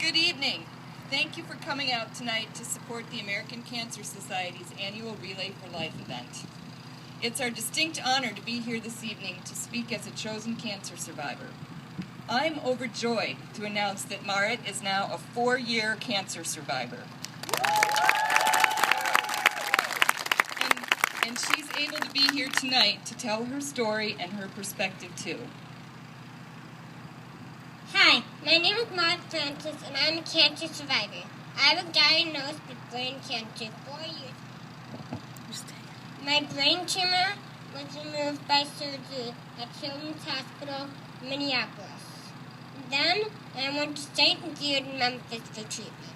Good evening. Thank you for coming out tonight to support the American Cancer Society's annual Relay for Life event. It's our distinct honor to be here this evening to speak as a chosen cancer survivor. I'm overjoyed to announce that Marit is now a 4-year cancer survivor. And she's able to be here tonight to tell her story and her perspective too. Hi, my name is Marit and I'm a cancer survivor. I was diagnosed with brain cancer 4 years ago. My brain tumor was removed by surgery at Children's Hospital, Minneapolis. Then I went to St. Jude, Memphis for treatment.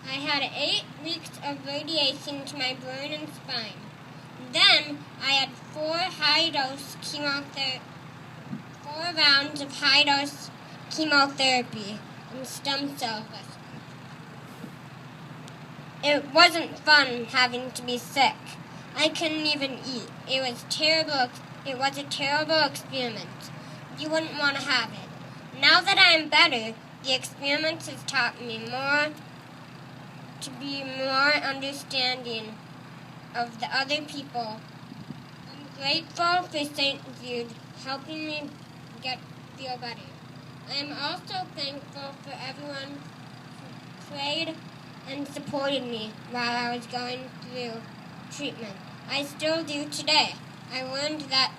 I had 8 weeks of radiation to my brain and spine. Then I had 4 rounds of high-dose chemotherapy and stem cell rescue. It wasn't fun having to be sick. I couldn't even eat. It was terrible. It was a terrible experiment. You wouldn't want to have it. Now that I am better, the experience has taught me to be more understanding of the other people. I'm grateful for St. Jude helping me feel better. I am also thankful for everyone who prayed and supported me while I was going through treatment. I still do today. I learned that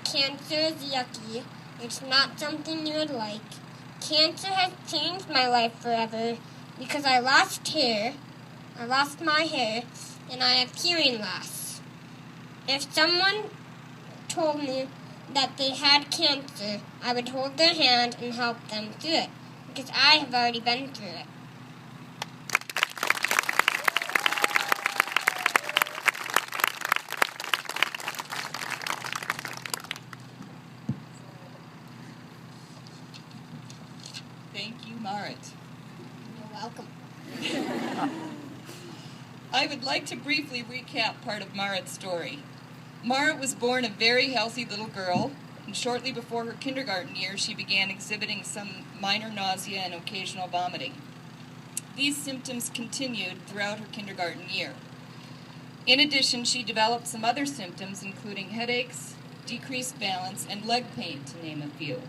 cancer is yucky. It's not something you would like. Cancer has changed my life forever because I lost hair. I lost my hair, and I have hearing loss. If someone told me that they had cancer, I would hold their hand and help them through it, because I have already been through it. Thank you, Marit. You're welcome. I would like to briefly recap part of Marit's story. Marit was born a very healthy little girl, and shortly before her kindergarten year, she began exhibiting some minor nausea and occasional vomiting. These symptoms continued throughout her kindergarten year. In addition, she developed some other symptoms, including headaches, decreased balance, and leg pain, to name a few.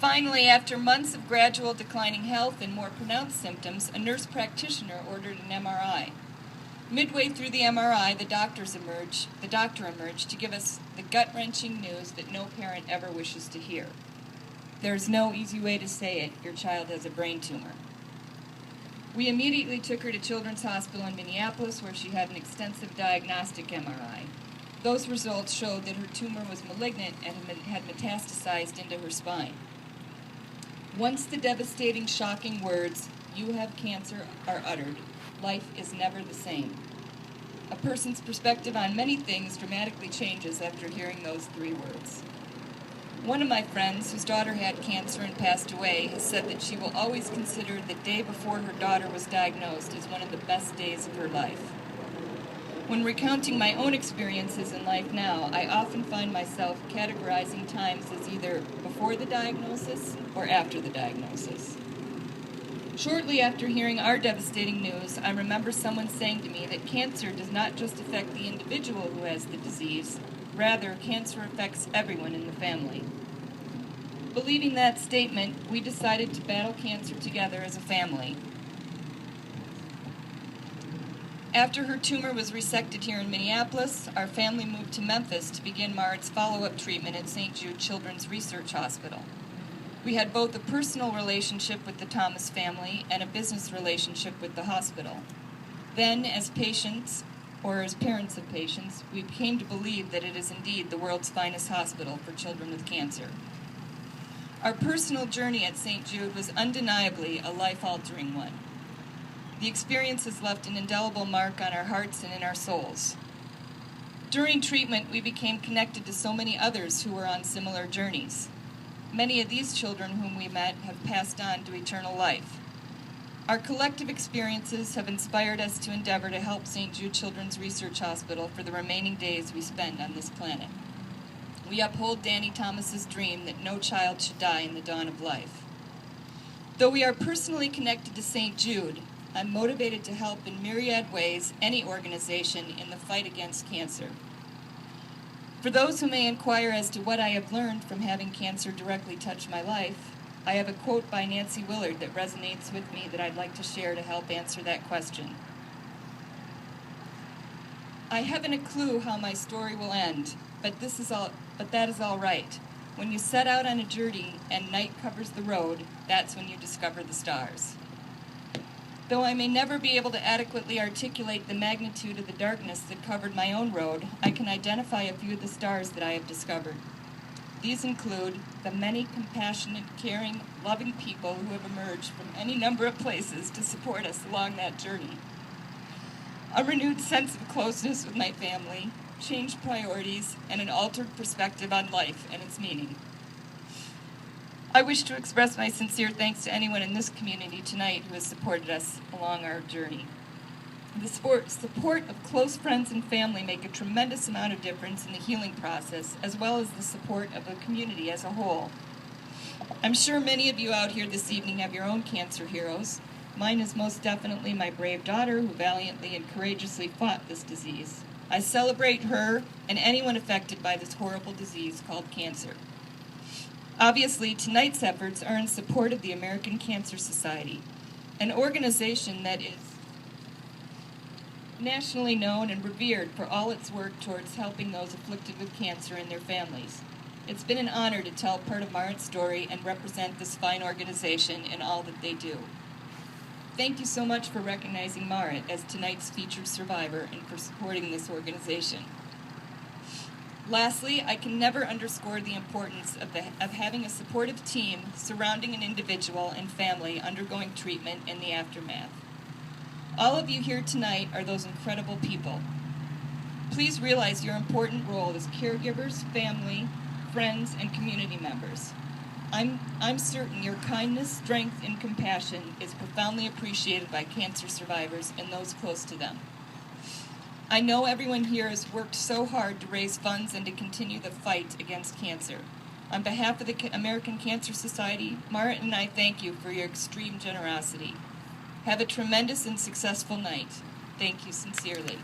Finally, after months of gradual declining health and more pronounced symptoms, a nurse practitioner ordered an MRI. Midway through the MRI, the doctor emerged to give us the gut-wrenching news that no parent ever wishes to hear. There's no easy way to say it. Your child has a brain tumor. We immediately took her to Children's Hospital in Minneapolis, where she had an extensive diagnostic MRI. Those results showed that her tumor was malignant and had metastasized into her spine. Once the devastating, shocking words, "You have cancer," are uttered, life is never the same. A person's perspective on many things dramatically changes after hearing those 3 words. One of my friends, whose daughter had cancer and passed away, has said that she will always consider the day before her daughter was diagnosed as one of the best days of her life. When recounting my own experiences in life now, I often find myself categorizing times as either before the diagnosis or after the diagnosis. Shortly after hearing our devastating news, I remember someone saying to me that cancer does not just affect the individual who has the disease, rather, cancer affects everyone in the family. Believing that statement, we decided to battle cancer together as a family. After her tumor was resected here in Minneapolis, our family moved to Memphis to begin Marit's follow-up treatment at St. Jude Children's Research Hospital. We had both a personal relationship with the Thomas family and a business relationship with the hospital. Then, as patients, or as parents of patients, we came to believe that it is indeed the world's finest hospital for children with cancer. Our personal journey at St. Jude was undeniably a life-altering one. The experience has left an indelible mark on our hearts and in our souls. During treatment, we became connected to so many others who were on similar journeys. Many of these children whom we met have passed on to eternal life. Our collective experiences have inspired us to endeavor to help St. Jude Children's Research Hospital for the remaining days we spend on this planet. We uphold Danny Thomas's dream that no child should die in the dawn of life. Though we are personally connected to St. Jude, I'm motivated to help in myriad ways any organization in the fight against cancer. For those who may inquire as to what I have learned from having cancer directly touch my life, I have a quote by Nancy Willard that resonates with me that I'd like to share to help answer that question. I haven't a clue how my story will end, but that is all right. When you set out on a journey and night covers the road, that's when you discover the stars. Though I may never be able to adequately articulate the magnitude of the darkness that covered my own road, I can identify a few of the stars that I have discovered. These include the many compassionate, caring, loving people who have emerged from any number of places to support us along that journey. A renewed sense of closeness with my family, changed priorities, and an altered perspective on life and its meaning. I wish to express my sincere thanks to anyone in this community tonight who has supported us along our journey. The support of close friends and family make a tremendous amount of difference in the healing process, as well as the support of the community as a whole. I'm sure many of you out here this evening have your own cancer heroes. Mine is most definitely my brave daughter who valiantly and courageously fought this disease. I celebrate her and anyone affected by this horrible disease called cancer. Obviously, tonight's efforts are in support of the American Cancer Society, an organization that is nationally known and revered for all its work towards helping those afflicted with cancer and their families. It's been an honor to tell part of Marit's story and represent this fine organization in all that they do. Thank you so much for recognizing Marit as tonight's featured survivor and for supporting this organization. Lastly, I can never underscore the importance of having a supportive team surrounding an individual and family undergoing treatment in the aftermath. All of you here tonight are those incredible people. Please realize your important role as caregivers, family, friends, and community members. I'm certain your kindness, strength, and compassion is profoundly appreciated by cancer survivors and those close to them. I know everyone here has worked so hard to raise funds and to continue the fight against cancer. On behalf of the American Cancer Society, Marit and I thank you for your extreme generosity. Have a tremendous and successful night. Thank you sincerely.